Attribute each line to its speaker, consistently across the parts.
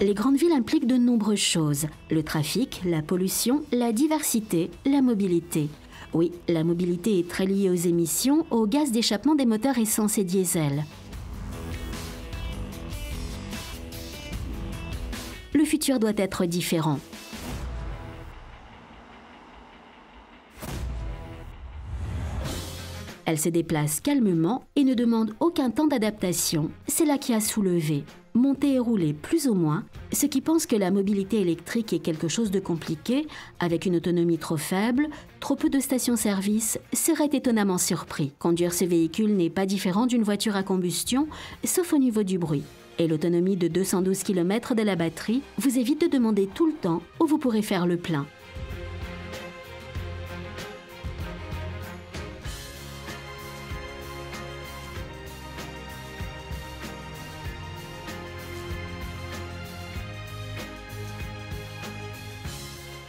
Speaker 1: Les grandes villes impliquent de nombreuses choses. Le trafic, la pollution, la diversité, la mobilité. Oui, la mobilité est très liée aux émissions, aux gaz d'échappement des moteurs essence et diesel. Le futur doit être différent. Elle se déplace calmement et ne demande aucun temps d'adaptation. C'est la Kia Soul-EV. Monter et rouler plus ou moins, ceux qui pensent que la mobilité électrique est quelque chose de compliqué, avec une autonomie trop faible, trop peu de stations-service, seraient étonnamment surpris. Conduire ce véhicule n'est pas différent d'une voiture à combustion, sauf au niveau du bruit. Et l'autonomie de 212 km de la batterie vous évite de demander tout le temps où vous pourrez faire le plein.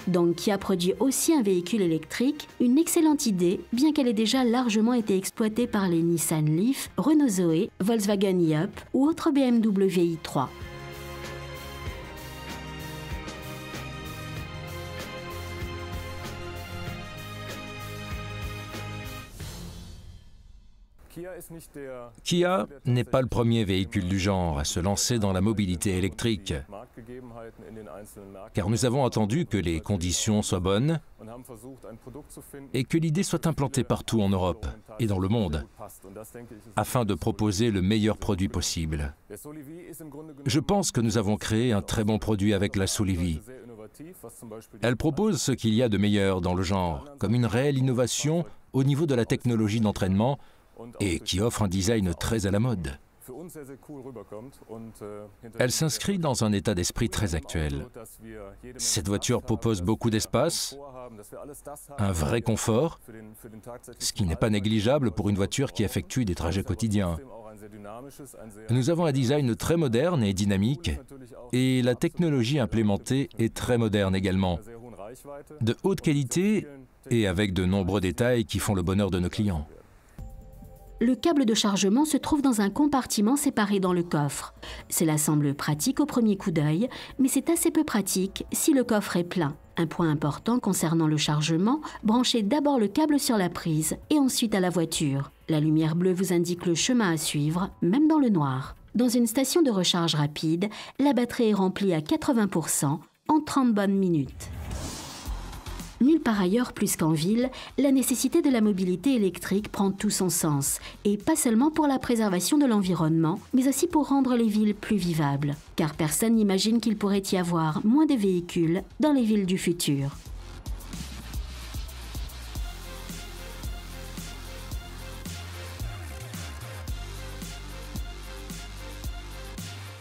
Speaker 1: Donc Kia produit aussi un véhicule électrique, une excellente idée, bien qu'elle ait déjà largement été exploitée par les Nissan Leaf, Renault Zoe, Volkswagen e-Up ou autres BMW i3.
Speaker 2: Kia n'est pas le premier véhicule du genre à se lancer dans la mobilité électrique, car nous avons attendu que les conditions soient bonnes et que l'idée soit implantée partout en Europe et dans le monde, afin de proposer le meilleur produit possible. Je pense que nous avons créé un très bon produit avec la Soul-EV. Elle propose ce qu'il y a de meilleur dans le genre, comme une réelle innovation au niveau de la technologie d'entraînement et qui offre un design très à la mode. Elle s'inscrit dans un état d'esprit très actuel. Cette voiture propose beaucoup d'espace, un vrai confort, ce qui n'est pas négligeable pour une voiture qui effectue des trajets quotidiens. Nous avons un design très moderne et dynamique, et la technologie implémentée est très moderne également, de haute qualité et avec de nombreux détails qui font le bonheur de nos clients.
Speaker 1: Le câble de chargement se trouve dans un compartiment séparé dans le coffre. Cela semble pratique au premier coup d'œil, mais c'est assez peu pratique si le coffre est plein. Un point important concernant le chargement, branchez d'abord le câble sur la prise et ensuite à la voiture. La lumière bleue vous indique le chemin à suivre, même dans le noir. Dans une station de recharge rapide, la batterie est remplie à 80% en 30 bonnes minutes. Nulle part ailleurs plus qu'en ville, la nécessité de la mobilité électrique prend tout son sens, et pas seulement pour la préservation de l'environnement, mais aussi pour rendre les villes plus vivables, car personne n'imagine qu'il pourrait y avoir moins de véhicules dans les villes du futur.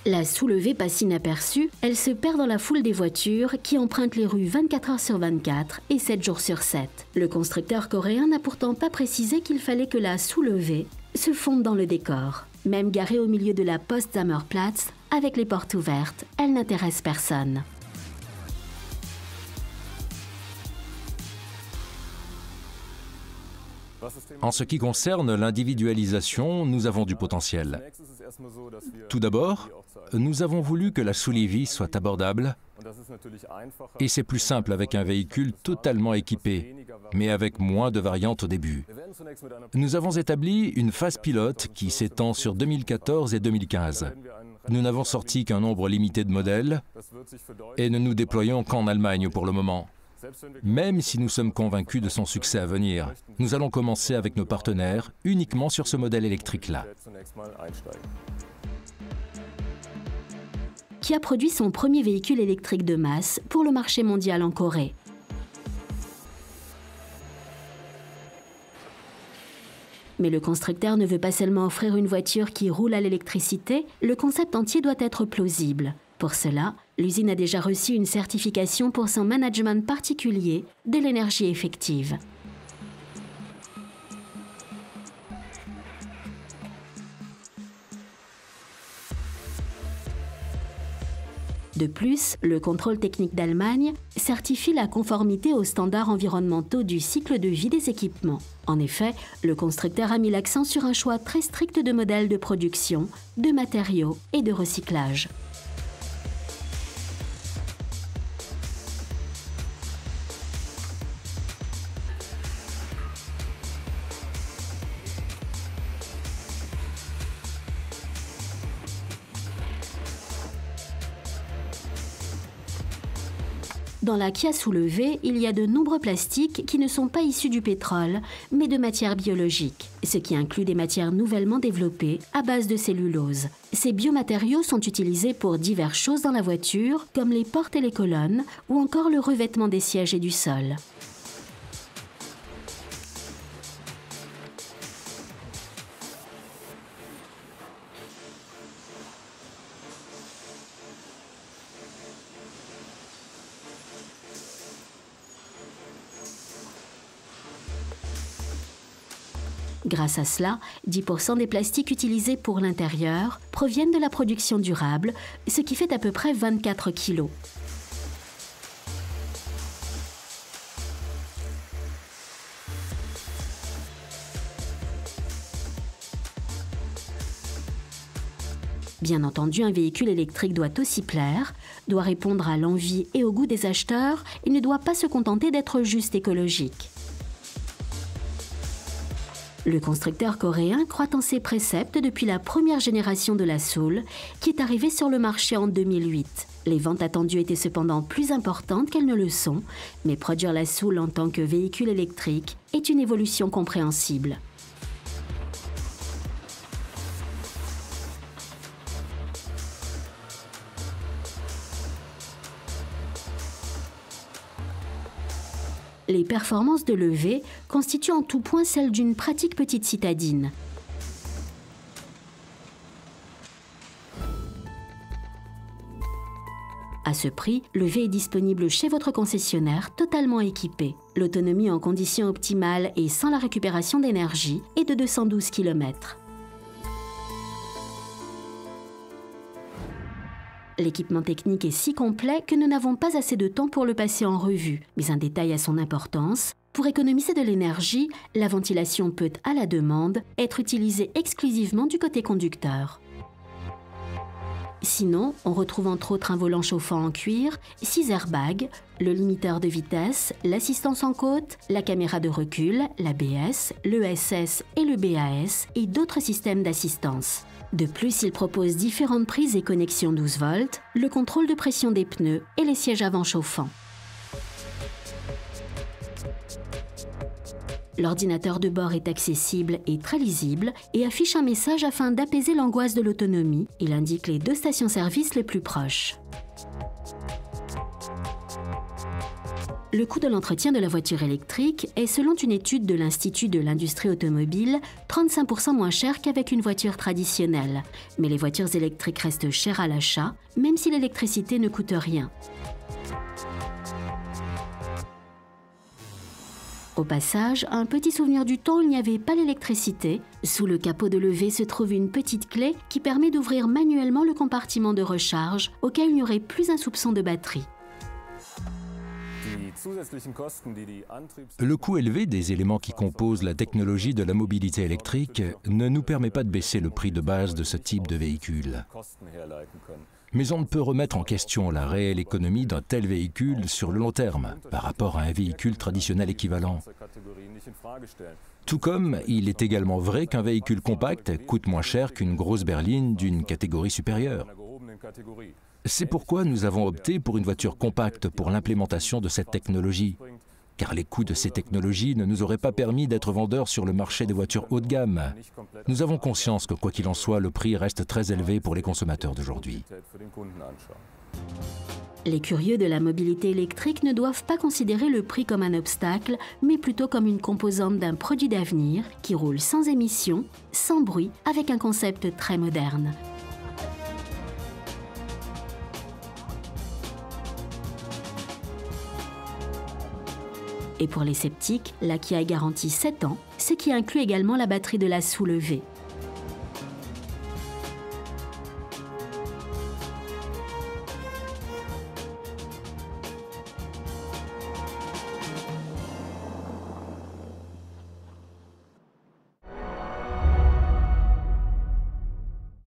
Speaker 1: La Soul-EV passe inaperçue, elle se perd dans la foule des voitures qui empruntent les rues 24 heures sur 24 et 7 jours sur 7. Le constructeur coréen n'a pourtant pas précisé qu'il fallait que la Soul-EV se fonde dans le décor. Même garée au milieu de la Potsdamer Platz, avec les portes ouvertes, elle n'intéresse personne.
Speaker 2: En ce qui concerne l'individualisation, nous avons du potentiel. Tout d'abord, nous avons voulu que la Soul-EV soit abordable, et c'est plus simple avec un véhicule totalement équipé, mais avec moins de variantes au début. Nous avons établi une phase pilote qui s'étend sur 2014 et 2015. Nous n'avons sorti qu'un nombre limité de modèles et ne nous déployons qu'en Allemagne pour le moment. Même si nous sommes convaincus de son succès à venir, nous allons commencer avec nos partenaires uniquement sur ce modèle électrique-là.
Speaker 1: Kia produit son premier véhicule électrique de masse pour le marché mondial en Corée. Mais le constructeur ne veut pas seulement offrir une voiture qui roule à l'électricité, le concept entier doit être plausible. Pour cela, l'usine a déjà reçu une certification pour son management particulier de l'énergie effective. De plus, le contrôle technique d'Allemagne certifie la conformité aux standards environnementaux du cycle de vie des équipements. En effet, le constructeur a mis l'accent sur un choix très strict de modèles de production, de matériaux et de recyclage. Dans la Kia soulevée, il y a de nombreux plastiques qui ne sont pas issus du pétrole, mais de matières biologiques, ce qui inclut des matières nouvellement développées à base de cellulose. Ces biomatériaux sont utilisés pour diverses choses dans la voiture, comme les portes et les colonnes, ou encore le revêtement des sièges et du sol. Grâce à cela, 10% des plastiques utilisés pour l'intérieur proviennent de la production durable, ce qui fait à peu près 24 kilos. Bien entendu, un véhicule électrique doit aussi plaire, doit répondre à l'envie et au goût des acheteurs et ne doit pas se contenter d'être juste écologique. Le constructeur coréen croit en ses préceptes depuis la première génération de la Soul, qui est arrivée sur le marché en 2008. Les ventes attendues étaient cependant plus importantes qu'elles ne le sont, mais produire la Soul en tant que véhicule électrique est une évolution compréhensible. Les performances de levée constituent en tout point celles d'une pratique petite citadine. À ce prix, le V est disponible chez votre concessionnaire totalement équipé. L'autonomie en conditions optimales et sans la récupération d'énergie est de 212 km. L'équipement technique est si complet que nous n'avons pas assez de temps pour le passer en revue. Mais un détail a son importance. Pour économiser de l'énergie, la ventilation peut, à la demande, être utilisée exclusivement du côté conducteur. Sinon, on retrouve entre autres un volant chauffant en cuir, 6 airbags, le limiteur de vitesse, l'assistance en côte, la caméra de recul, l'ABS, l'ESS et le BAS et d'autres systèmes d'assistance. De plus, il propose différentes prises et connexions 12 volts, le contrôle de pression des pneus et les sièges avant chauffants. L'ordinateur de bord est accessible et très lisible et affiche un message afin d'apaiser l'angoisse de l'autonomie. Il indique les 2 stations-service les plus proches. Le coût de l'entretien de la voiture électrique est, selon une étude de l'Institut de l'industrie automobile, 35% moins cher qu'avec une voiture traditionnelle. Mais les voitures électriques restent chères à l'achat, même si l'électricité ne coûte rien. Au passage, un petit souvenir du temps où il n'y avait pas l'électricité. Sous le capot de levée se trouve une petite clé qui permet d'ouvrir manuellement le compartiment de recharge, auquel il n'y aurait plus un soupçon de batterie.
Speaker 2: Le coût élevé des éléments qui composent la technologie de la mobilité électrique ne nous permet pas de baisser le prix de base de ce type de véhicule. Mais on ne peut remettre en question la réelle économie d'un tel véhicule sur le long terme par rapport à un véhicule traditionnel équivalent. Tout comme il est également vrai qu'un véhicule compact coûte moins cher qu'une grosse berline d'une catégorie supérieure. C'est pourquoi nous avons opté pour une voiture compacte pour l'implémentation de cette technologie, car les coûts de ces technologies ne nous auraient pas permis d'être vendeurs sur le marché des voitures haut de gamme. Nous avons conscience que, quoi qu'il en soit, le prix reste très élevé pour les consommateurs d'aujourd'hui.
Speaker 1: Les curieux de la mobilité électrique ne doivent pas considérer le prix comme un obstacle, mais plutôt comme une composante d'un produit d'avenir qui roule sans émissions, sans bruit, avec un concept très moderne. Et pour les sceptiques, la Kia garantit 7 ans, ce qui inclut également la batterie de la soulevée.